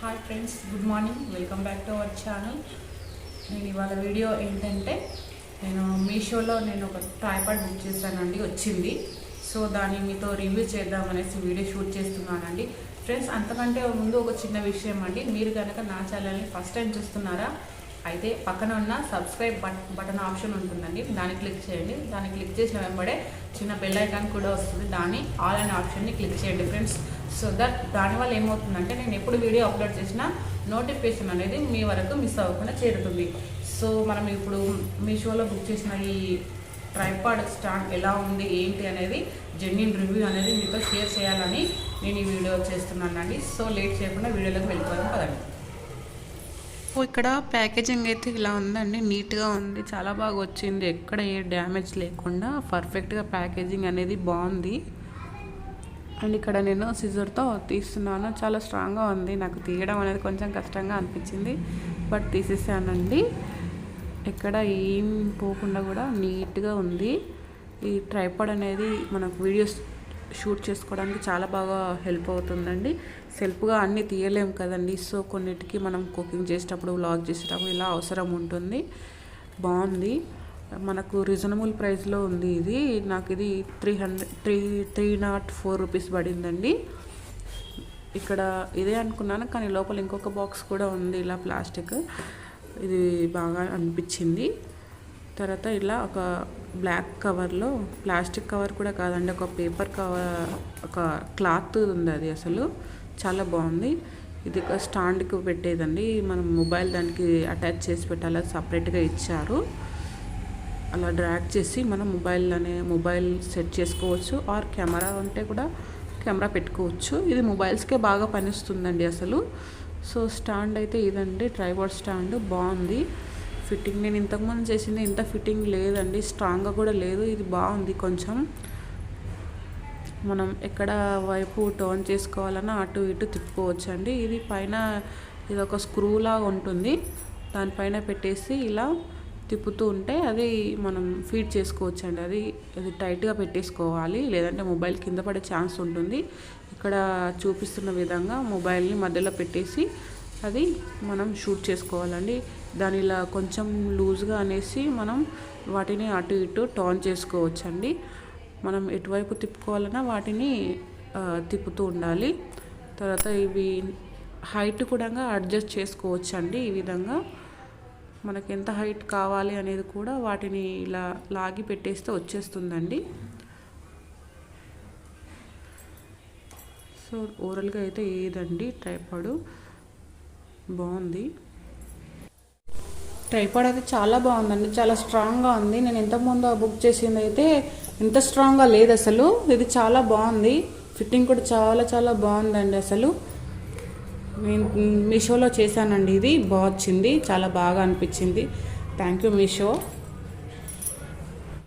Hi friends, good morning. Welcome back to our channel. నేను ఇవాళ video ఏంటంటే నేను మీషోలో ఒక ట్రైపాడ్ బుక్ చేశానండి, వచ్చింది. సో దాన్ని మీతో రివ్యూ చేద్దామనేసి వీడియో షూట్ చేస్తున్నానండి. ఫ్రెండ్స్, అంతకంటే ముందు ఒక చిన్న విషయం అండి. మీరు కనుక నా ఛానల్ని ఫస్ట్ టైం చూస్తున్నారా అయితే పక్కన ఉన్న సబ్స్క్రైబ్ బటన్ ఆప్షన్ ఉంటుందండి, దాన్ని క్లిక్ చేయండి. దాన్ని క్లిక్ చేసిన వెంబడే చిన్న బెల్ ఐకాన్ కూడా వస్తుంది, దాన్ని ఆల్ అనే ఆప్షన్ని క్లిక్ చేయండి ఫ్రెండ్స్. సో దట్ దానివల్ల ఏమవుతుందంటే నేను ఎప్పుడు వీడియో అప్లోడ్ చేసినా నోటిఫికేషన్ అనేది మీ వరకు మిస్ అవ్వకుండా చేరుతుంది. సో మనం ఇప్పుడు మీషోలో బుక్ చేసిన ఈ ట్రైపాడ్ స్టాండ్ ఎలా ఉంది ఏంటి అనేది జెన్యూన్ రివ్యూ అనేది మీతో షేర్ చేయాలని నేను ఈ వీడియో చేస్తున్నానండి. సో లేట్ చేయకుండా వీడియోలోకి వెళ్ళిపోదాం పదండి. ఇక్కడ ప్యాకేజింగ్ అయితే ఇలా ఉందండి, నీట్గా ఉంది, చాలా బాగా వచ్చింది, ఎక్కడ ఏ డ్యామేజ్ లేకుండా పర్ఫెక్ట్గా ప్యాకేజింగ్ అనేది బాగుంది. అండ్ ఇక్కడ నేను సిజర్తో తీస్తున్నాను, చాలా స్ట్రాంగ్గా ఉంది. నాకు తీయడం అనేది కొంచెం కష్టంగా అనిపించింది, బట్ తీసేసానండి. ఎక్కడ ఏం పోకుండా కూడా నీట్గా ఉంది. ఈ ట్రైపాడ్ అనేది మనకు వీడియోస్ షూట్ చేసుకోవడానికి చాలా బాగా హెల్ప్ అవుతుందండి. సెల్ఫ్గా అన్నీ తీయలేము కదండి. సో కొన్నిటికి మనం కుకింగ్ చేసేటప్పుడు, వ్లాగ్ చేసేటప్పుడు ఇలా అవసరం ఉంటుంది. బాగుంది, మనకు రీజనబుల్ ప్రైస్లో ఉంది. ఇది నాకు ఇది 304 రూపీస్ పడిందండి. ఇక్కడ ఇదే అనుకున్నాను, కానీ లోపల ఇంకొక బాక్స్ కూడా ఉంది ఇలా ప్లాస్టిక్. ఇది బాగా అనిపించింది. తర్వాత ఇలా ఒక బ్లాక్ కవర్లో, ప్లాస్టిక్ కవర్ కూడా కాదండి, ఒక పేపర్ కవర్, ఒక క్లాత్ ఉంది, అది అసలు చాలా బాగుంది. ఇది ఒక స్టాండ్కి పెట్టేదండి, మనం మొబైల్ దానికి అటాచ్ చేసి పెట్టాలి, సపరేట్గా ఇచ్చారు. అలా డ్రాగ్ చేసి మనం మొబైల్ సెట్ చేసుకోవచ్చు, ఆర్ కెమెరా ఉంటే కూడా కెమెరా పెట్టుకోవచ్చు. ఇది మొబైల్స్కే బాగా పనిస్తుందండి అసలు. సో స్టాండ్ అయితే ఇదండి, ట్రైపాడ్ స్టాండ్ బాగుంది. ఫిట్టింగ్ నేను ఇంతకుముందు చేసింది ఇంత ఫిట్టింగ్ లేదండి, స్ట్రాంగ్గా కూడా లేదు. ఇది బాగుంది. కొంచెం మనం ఎక్కడ వైపు టర్న్ చేసుకోవాలన్నా అటు ఇటు తిప్పుకోవచ్చు అండి. ఇది పైన ఇది ఒక స్క్రూ లాగా ఉంటుంది, దానిపైన పెట్టేసి ఇలా తిప్పుతూ ఉంటే అది మనం ఫీడ్ చేసుకోవచ్చు అండి. అది టైట్గా పెట్టేసుకోవాలి, లేదంటే మొబైల్ కింద పడే ఛాన్స్ ఉంటుంది. ఇక్కడ చూపిస్తున్న విధంగా మొబైల్ని మధ్యలో పెట్టేసి అది మనం షూట్ చేసుకోవాలండి. దాని ఇలా కొంచెం లూజ్గా అనేసి మనం వాటిని అటు ఇటు టర్న్ చేసుకోవచ్చండి. మనం ఎటువైపు తిప్పుకోవాలన్నా వాటిని తిప్పుతూ ఉండాలి. తర్వాత ఇవి హైట్ కూడా అడ్జస్ట్ చేసుకోవచ్చండి. ఈ విధంగా మనకి ఎంత హైట్ కావాలి అనేది కూడా వాటిని ఇలా లాగి పెట్టేస్తే వచ్చేస్తుందండి. సో ఓవరాల్గా అయితే ఏదండి ట్రైపాడ్ బాగుంది. ట్రైపాడ్ అయితే చాలా బాగుందండి, చాలా స్ట్రాంగ్గా ఉంది. నేను ఇంతకుముందు బుక్ చేసింది అయితే ఇంత స్ట్రాంగ్గా లేదు అసలు. ఇది చాలా బాగుంది, ఫిట్టింగ్ కూడా చాలా చాలా బాగుందండి. అసలు నేను మీషోలో చేశానండి, ఇది బాగా వచ్చింది, చాలా బాగా అనిపించింది. Thank you Meesho.